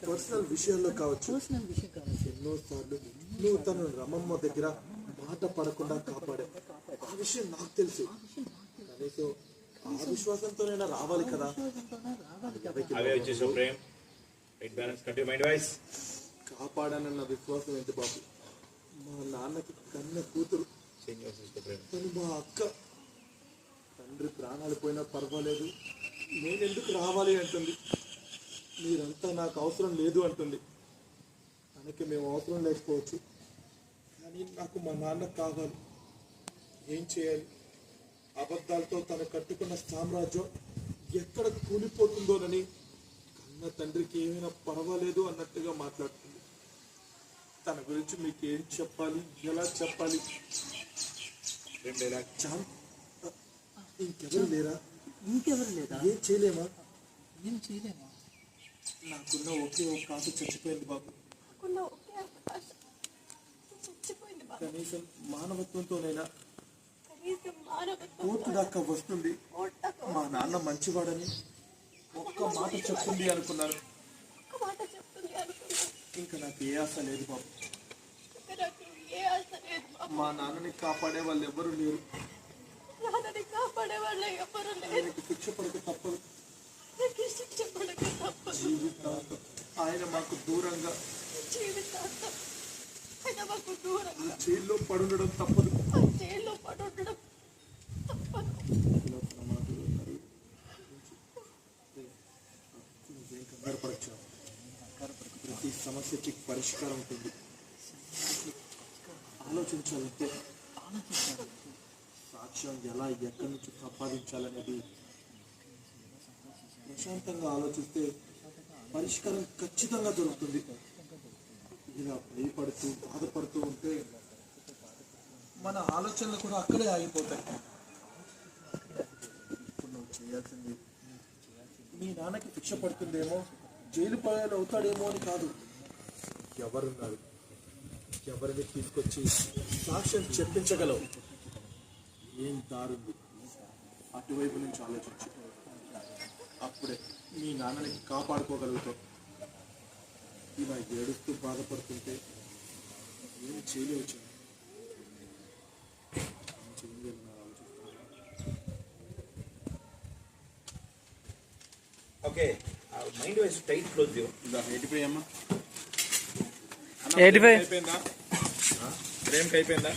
Personal విషయాల్లో కావచ్చు ఎన్నోసార్లు నువ్వు తను రమమ్మ దగ్గర మాట పడకుండా కాపాడే ఆ విషయం నాకు తెలుసు. కనీసం ఆ విశ్వాసంతోనైనా రావాలి కదా. కాపాడానన్న విశ్వాసం ఏంటి బాబు? మా నాన్నకి కన్న కూతురు, తను మా అక్క. తండ్రి ప్రాణాలు పోయినా పర్వాలేదు, నేనెందుకు రావాలి అంటుంది. మీరంతా నాకు అవసరం లేదు అంటుంది. తనకి మేము అవసరం లేకపోవచ్చు, కానీ నాకు మా నాన్న కావాలి. ఏం చేయాలి? అబద్ధాలతో తను కట్టుకున్న సామ్రాజ్యం ఎక్కడ కూలిపోతుందోనని కన్న తండ్రికి ఏమైనా పర్వాలేదు అన్నట్టుగా మాట్లాడుతుంది. తన గురించి మీకు ఏం చెప్పాలి, ఎలా చెప్పాలి? ఇంకెవరు లేరా? ఏం చేయలేమా? నాకున్న ఒకే ఒక ఆశ చచ్చిపోయింది బాబు. కనీసం మానవత్వంతోనైనా కోర్టు దాకా వస్తుంది. మా నాన్న మంచివాడని ఒక్క మాట చెప్తుంది అనుకున్నాను. ఇంకా నాకు ఏ ఆశ లేదు బాబు. మా నాన్నని కాపాడే వాళ్ళు ఎవరు లేరు. ఆయనకు శిక్ష పడక తప్పదు. జీవితాంతం ఆయన మాకు దూరంగా జైల్లో పడుండడం తప్పదు. ప్రతి సమస్యకి పరిష్కారం ఉంటుంది. ఆలోచించాలంటే సాక్ష్యం ఎలా ఎక్కడి నుంచి సంపాదించాలనేది ప్రశాంతంగా ఆలోచిస్తే పరిష్కారం ఖచ్చితంగా దొరుకుతుంది. ఇలా భయపడుతూ బాధపడుతూ ఉంటే మన ఆలోచనలు కూడా అక్కడే ఆగిపోతాయి. ఇప్పుడు నువ్వు చేయాల్సింది, మీ నాన్నకి శిక్ష పడుతుందేమో, జైలు పాలు అవుతాడేమో అని కాదు. ఎవరున్నారు, ఎవరిని తీసుకొచ్చి సాక్ష్యం చెప్పించగలవు, ఏం దారుంది, అటువైపు నుంచి ఆలోచించు. అప్పుడే మీ నాన్నని కాపాడుకోగలుగుతావు. ఇలా ఏడుస్తూ బాధపడుతుంటే ఏం చేయలేవచ్చు. Okay, mind wise tight close you. 85 అమ్మా, 85 అయిపోయిందా? ప్రేమకి అయిపోయిందా?